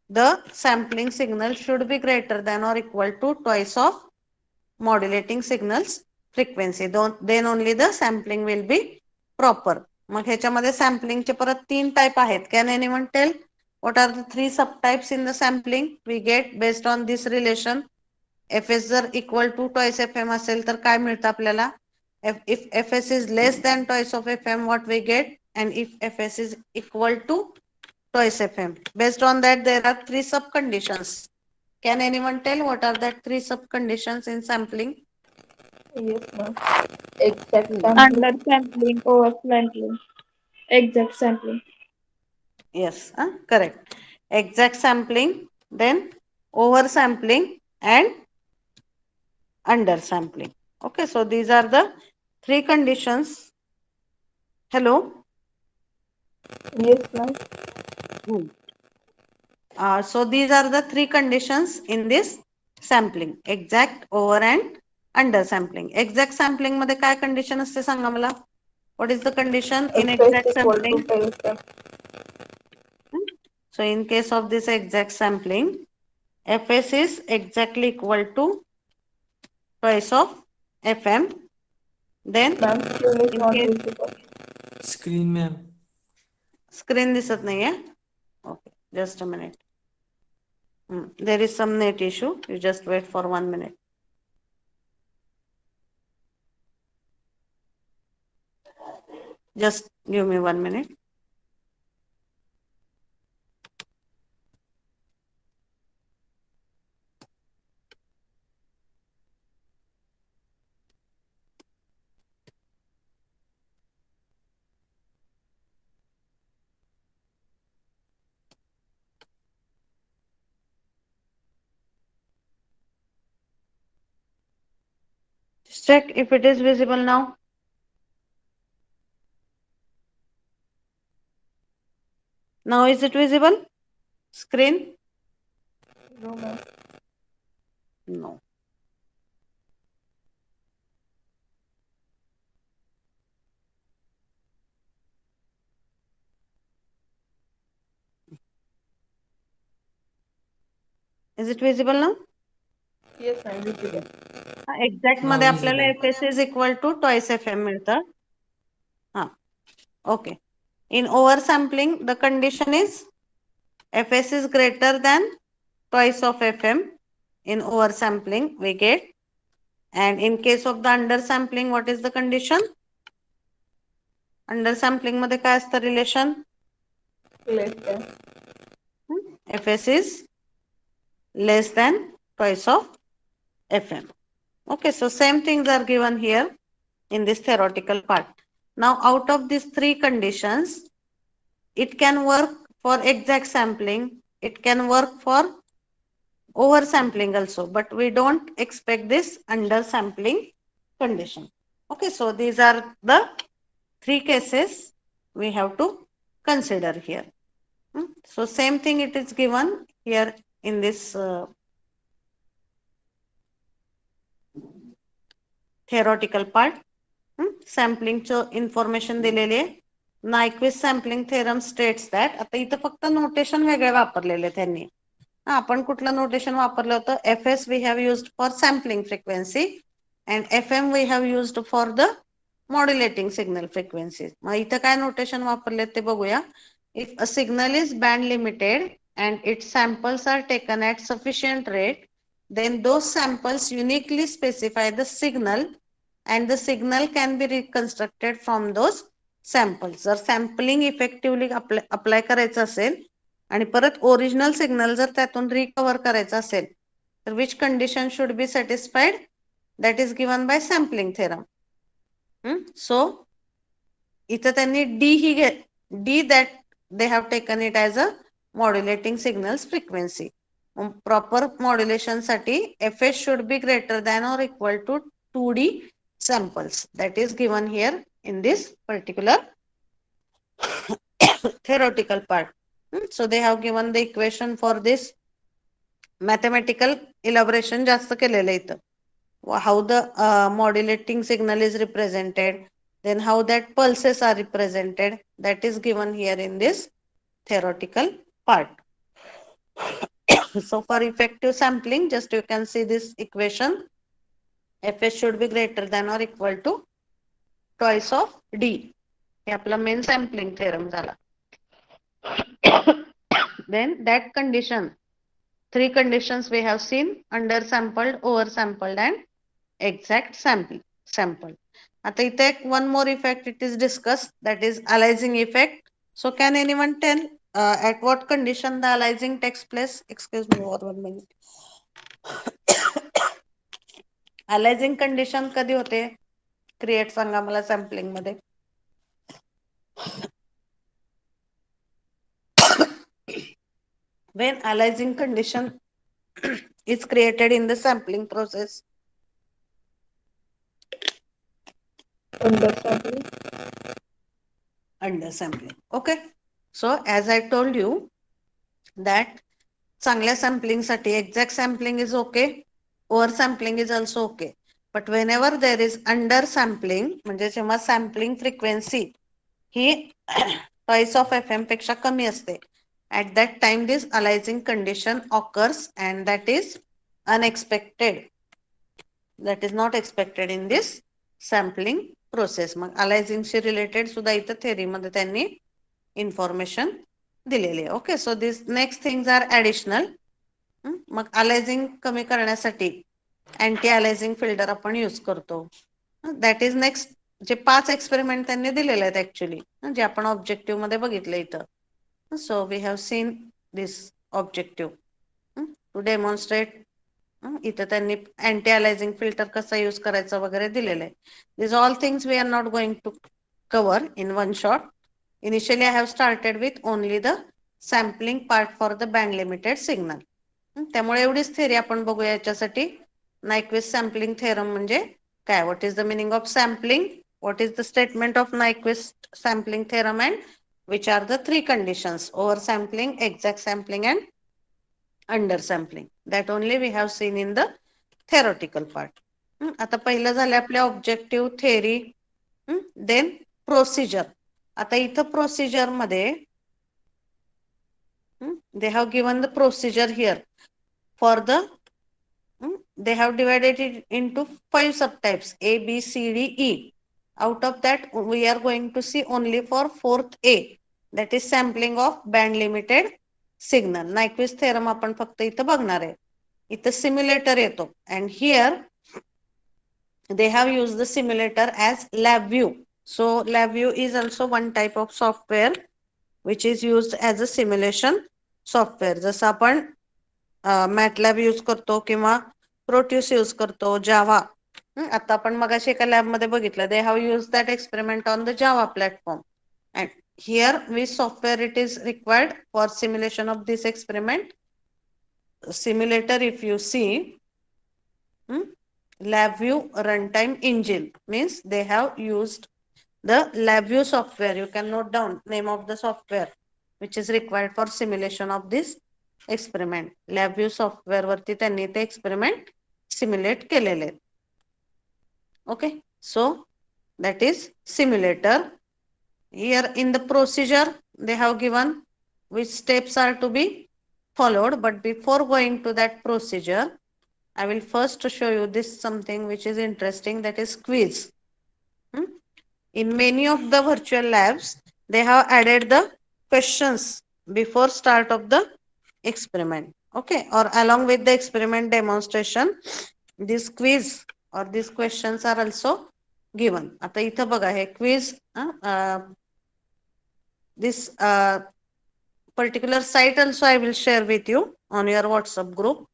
the sampling signal should be greater than or equal to twice of modulating signals frequency. Then only the sampling will be proper. मग ह्याच्यामध्ये सॅम्पलिंगचे परत 3 type आहेत. Can anyone tell what are the 3 subtypes in the sampling we get based on this relation? FS जर equal to twice FM असेल तर काय मिळतं आपल्याला? If FS is less than twice of FM, what we get? And if FS is equal to twice FM. Based on that, there are 3 sub-conditions. Can anyone tell what are the 3 sub-conditions in sampling? Yes, ma'am. Exact sampling. Under sampling, over sampling, exact sampling. Yes, correct. Exact sampling, then oversampling and undersampling. Okay, so these are the 3 conditions. Hello? Yes, ma'am. So these are the 3 conditions in this sampling: exact, over and undersampling. Exact sampling मध्ये काय condition असते सांगा मला? What is the condition in FS exact equal to sampling? twice So in case of this exact sampling, FS is exactly equal to twice of FM. Then Ma'am, screen is in not case visible. Screen ma'am screen दिसत नाहीये. Okay, just a minute. There is some net issue. You just wait for 1 minute. Just give me 1 minute. Just check if it is visible now. Now is it visible? Screen? No, ma'am. No. Is it visible now? Yes, ma'am. Visible. Exact Now मध्ये आपल्याला visible. FS is equal to twice FM मिळतं. Okay. In oversampling, the condition is FS is greater than twice of FM. In oversampling, we get. And in case of the undersampling, what is the condition? Undersampling मध्ये काय असतं relation? Less than. FS is less than twice of FM. Okay, so same things are given here in this theoretical part. Now, out of these 3 conditions, it can work for exact sampling, it can work for oversampling also, but we don't expect this undersampling condition. Okay, so these are the 3 cases we have to consider here. So same thing it is given here in this theoretical part. Sampling information दिलेली आहे. Nyquist sampling theorem states that. आता इथं फक्त notation वेगळे वापरलेले त्यांनी. आपण कुठलं नोटेशन वापरलं होतं? FS we have used for sampling frequency and FM we have used for the modulating signal frequencies. मग इथं काय नोटेशन वापरले ते बघूया. If a signal is band limited and its samples are taken at sufficient rate, then those samples uniquely specify the signal and the signal can be reconstructed from those sample. जर sampling effectively apply करायचं असेल आणि परत original signal जर त्यातून recover करायचं असेल तर which condition should be satisfied, that is given by sampling theorem. So इथं त्यांनी D that they have taken it as a modulating signals frequency. Proper modulation साठी fh should be greater than or equal to 2D samples. That is given here in this particular theoretical part. So they have given the equation for this. Mathematical elaboration जास्त केलेलं आहे इथं. How the modulating signal is represented, then how that pulses are represented, that is given here in this theoretical part. So for effective sampling, just you can see this equation. fh should be greater than or equal to twice of d. हे आपला main sampling theorem झाला. Then that condition, three conditions we have seen: undersampled, oversampled and exact sample. आता इथे एक one more effect it is discussed, that is aliasing effect. So can anyone tell at what condition the aliasing takes place? Excuse me for 1 minute. Aliasing condition कधी होते? Create सांगा मला sampling मध्ये. When aliasing condition is created in the sampling process. Undersampling. Undersampling. Okay. So as I told you that चांगल्या sampling साठी exact sampling is okay, over sampling is also okay. But when ever there is under sampling, म्हणजे जेव्हा sampling frequency he twice of FM पेक्षा कमी असते, at that time this aliasing condition occurs and that is unexpected. That is not expected in this sampling process. मग aliasing शी related सुद्धा इथं theory मध्ये त्यांनी इन्फॉर्मेशन दिलेली आहे. Okay, so this next things are additional. मग aliasing कमी करण्यासाठी अँटी aliasing फिल्टर आपण यूज करतो. That is next. जे 5 एक्सपेरिमेंट त्यांनी दिलेले आहेत ऍक्च्युली, जे आपण ऑब्जेक्टिव्ह मध्ये बघितलं इथं. So we have seen this objective to demonstrate. इथं त्यांनी अँटी aliasing फिल्टर कसा यूज करायचा वगैरे दिलेलं आहे. This all things we are not going to cover in one shot. Initially, I have started with only the sampling part for the band limited signal. त्यामुळे एवढीच theory आपण बघूया याच्यासाठी. नायक्विस्ट सॅम्पलिंग थेरम म्हणजे काय? What is the meaning of sampling? What is the statement of Nyquist sampling theorem and which are the three conditions: oversampling, exact sampling and undersampling. That only we have seen in the theoretical part. आता पहिलं झालं आपल्या objective theory, then procedure. आता इथं procedure मध्ये they have given the procedure here for the they have divided it into 5 subtypes: A, B, C, D, E. Out of that we are going to see only for 4th A, that is sampling of band limited signal. Nyquist theorem आपण फक्त इथं बघणार आहे. इथं simulator येतो and here they have used the simulator as LabVIEW. So LabVIEW is also one type of software which is used as a simulation software. जसं आपण MATLAB use करतो किंवा प्रोट्यूस यूज करतो, जावा. आता आपण मगाशी एका लॅब मध्ये बघितलं, they have use that experiment on the Java platform. And here which software it is required for simulation of this experiment? Simulator, if you see, LabVIEW runtime engine means they have used the LabVIEW software. You can note down name of the software which is required for simulation of this experiment. LabVIEW software वरती त्यांनी ते experiment simulate केलेले. Okay, so that is simulator. Here in the procedure they have given which steps are to be followed, but before going to that procedure I will first show you this something which is interesting, that is quiz. In many of the virtual labs they have added the questions before start of the experiment. Okay, or along with the experiment demonstration, this quiz or these questions are also given. आता इथं बघा हे quiz this particular site also I will share with you on your WhatsApp group.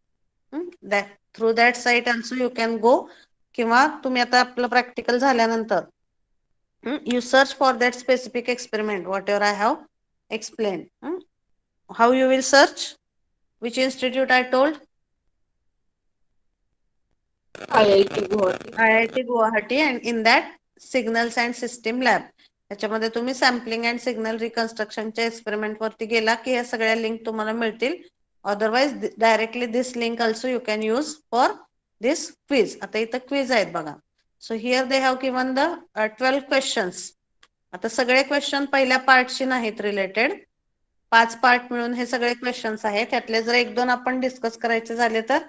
That through that site also you can go, किंवा तुम्ही आता आपलं practical झाल्यानंतर you search for that specific experiment whatever I have explained. How you will search? Which institute I told? IIT Guwahati. IIT Guwahati, and in that signals and system lab. त्याच्यामध्ये तुम्ही sampling and signal रिकन्स्ट्रक्शनच्या experiment वरती गेला की या सगळ्या link तुम्हाला मिळतील. Otherwise directly this link also you can use for this quiz. आता इथं क्विज आहेत बघा. So here they have given the 12 questions. आता सगळे क्वेश्चन पहिल्या पार्टशी नाहीत रिलेटेड, 5 पार्ट मिळून हे सगळे क्वेश्चन्स आहेत. त्यातले जर एक दोन आपण डिस्कस करायचे झाले तर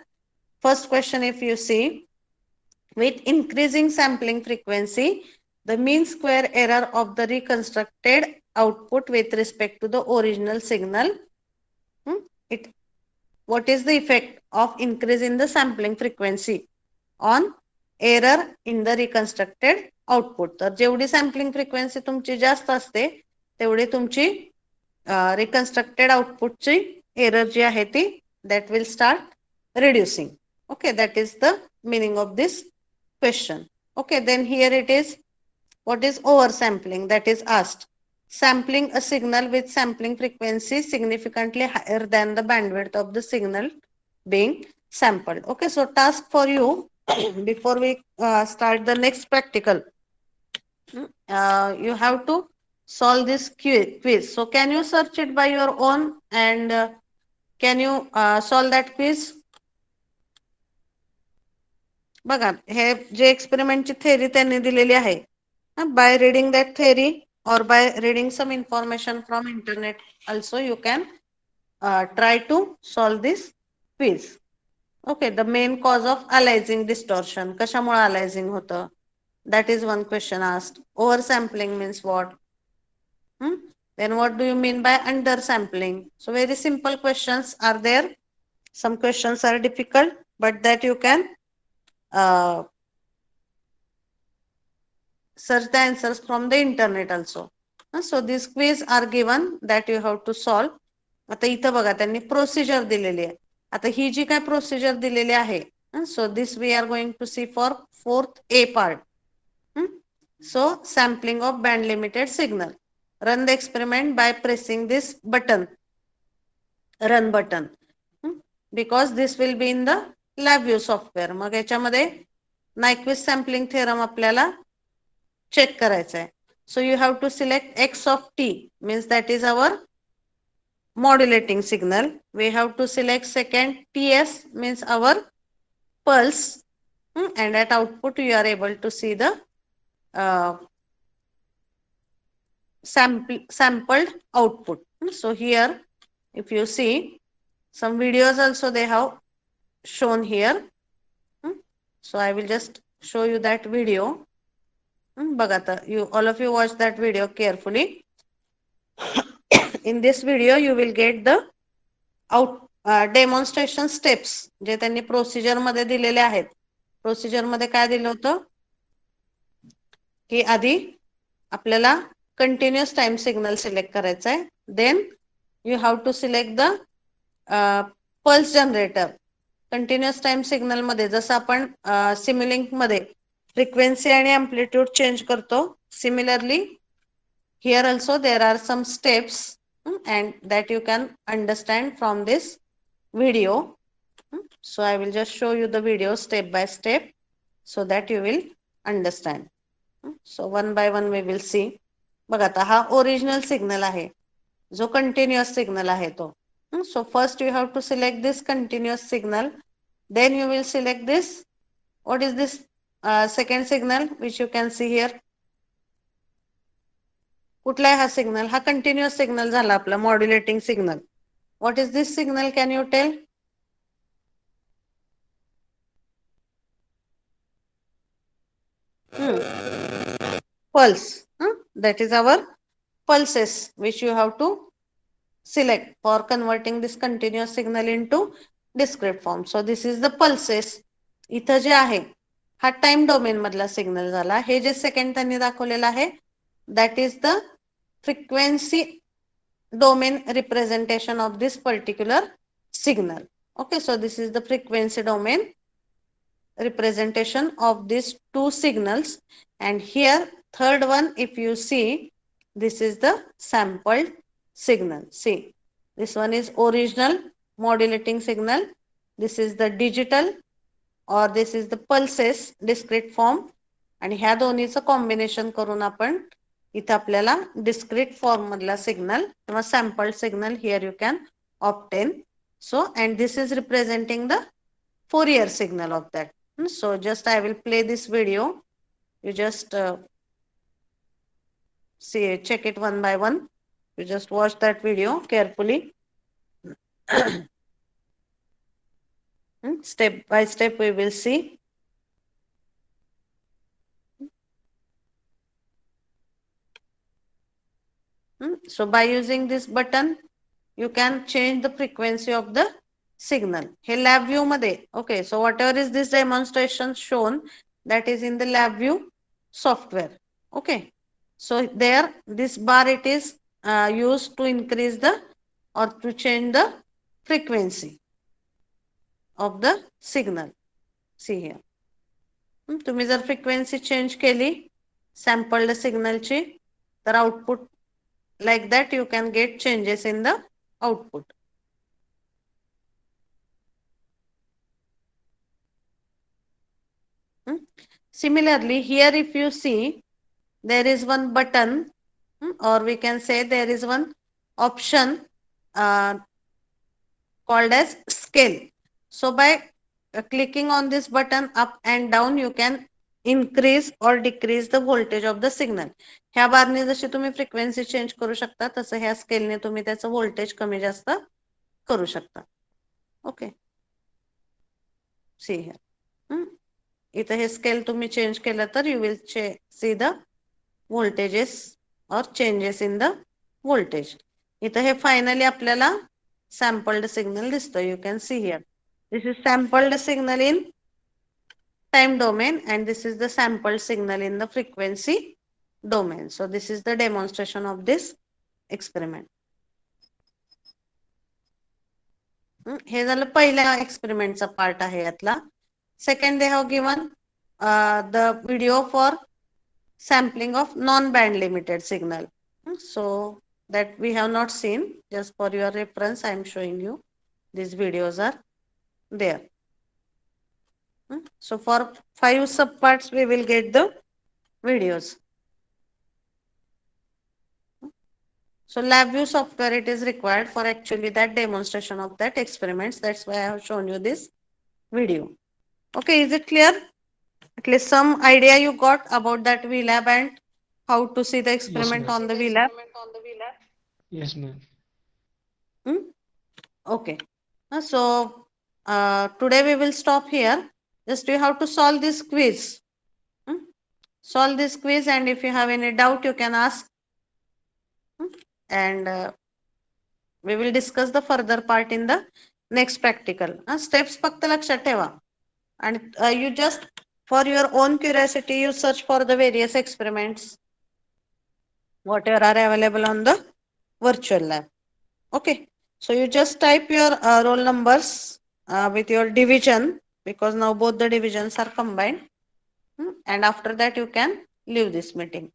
first question if you see, with increasing sampling frequency the mean square error of the reconstructed output with respect to the original signal, what is the effect of increase in the sampling frequency on error in the reconstructed output. तर जेवढी sampling frequency तुमची जास्त असते तेवढी तुमची reconstructed आउटपुटची error जी आहे ती that will start reducing. Okay, that is the meaning of this question. Okay, then here it is, what is oversampling? That is asked. Sampling a signal with sampling frequency significantly higher than the bandwidth of the signal being sampled. Okay, so task for you before we start the next practical, you have to solve this quiz. So can you search it by your own and can you solve that quiz? बघा हे जे एक्सपेरिमेंटची theory त्यांनी दिलेली आहे, by reading that theory or by reading some information from internet also you can try to solve this quiz. Okay, the main cause of aliasing distortion, कशामुळे aliasing होतं, that is one question asked. Oversampling means what? Then what do you mean by undersampling? So very simple questions are there. Some questions are difficult, but that you can search the answers from the internet also. So these quiz are given that you have to solve. आता इथं बघा त्यांनी procedure दिलेली आहे. आता ही जी काय procedure दिलेली आहे, so this we are going to see for 4th A part. So sampling of band limited signal. Run the experiment by pressing this button, run button, because this will be in the LabVIEW software. मग याच्यामध्ये Nyquist sampling theorem आपल्याला check करायचं आहे. So you have to select x of t, means that is our modulating signal. We have to select second TS, means our pulse, and at output you are able to see the sampled output. So here if you see some videos also they have shown here. So I will just show you that video. बघा आता you all of you watch that video carefully. In this video you will get the demonstration steps जे त्यांनी procedure मध्ये दिलेले आहेत. Procedure मध्ये काय दिलं होतं की आधी आपल्याला कंटिन्युअस टाइम सिग्नल सिलेक्ट करायचा आहे. Then you have to select the pulse generator. Continuous time signal मध्ये जसं आपण सिम्युलिंक मध्ये फ्रिक्वेन्सी आणि अँप्लिट्यूड चेंज करतो, similarly here also there are some steps and that you can understand from this video. So I will just show you the video step by step so that you will understand. So one by one we will see. बघा आता हा original signal आहे जो continuous signal आहे तो. So first you have to select this continuous signal, then you will select this, what is this second signal which you can see here. कुठला आहे हा सिग्नल? हा कंटिन्युअस सिग्नल झाला आपला modulating signal. What is this signal, can you tell? Pulse. That is our pulses which you have to select for converting this continuous signal into discrete form. So this is the pulses. इथं जे आहे हा time domain मधला signal झाला. हे जे second त्यांनी दाखवलेलं आहे that is the frequency domain representation of this particular signal. Okay, so this is the frequency domain representation of these two signals, and here third one, if you see, this is the sampled signal. See, this one is original modulating signal, this is the digital, or this is the pulses discrete form, आणि ह्या दोन्हीचं combination करून आपण इथे आपल्याला discrete form मधला signal किंवा sample signal here you can obtain. So and this is representing the Fourier signal of that. So just I will play this video. You just see, check it one by one. You just watch that video carefully. Step by step we will see. So by using this button you can change the frequency of the signal. हे lab view मध्ये. Okay, so whatever is this demonstration shown, that is in the lab view software. Okay, so there this bar it is used to increase the or to change the frequency of the signal. See here. तुम्ही जर frequency change केली sampled signal ची, तर output like that you can get changes in the output. Similarly, here if you see, there is one button, or we can say there is one option called as scale. So by clicking on this button up and down, you can increase or decrease the voltage of the signal. ह्या बारने जशी तुम्ही frequency change करू शकता, तसं ह्या स्केलने तुम्ही त्याचं voltage कमी जास्त करू शकता. Okay, see here. इथं हे स्केल तुम्ही चेंज केलं तर you will see the voltages or changes in the voltage. इथं हे फायनली आपल्याला सॅम्पल्ड सिग्नल दिसतो. You can see here, this is sampled signal in time domain, and this is the sampled signal in the frequency domain. So this is the demonstration of this experiment. हे झालं पहिल्या एक्सपेरिमेंटचा part आहे यातला. Second, they have given the video for sampling of non-band limited signal. So that we have not seen, just for your reference I am showing you. These videos are there. So for 5 subparts we will get the videos. So LabVIEW software it is required for actually that demonstration of that experiments. That's why I have shown you this video. Okay, is it clear? At least some idea you got about that VLab and how to see the experiment on the VLab? Yes, ma'am. Okay. So today we will stop here. Just you have to solve this quiz. Solve this quiz, and if you have any doubt you can ask. And we will discuss the further part in the next practical. Steps फक्त लक्षात ठेवा. And you just, for your own curiosity, you search for the various experiments whatever are available on the virtual lab. Okay, so you just type your roll numbers with your division, because now both the divisions are combined, and after that you can leave this meeting.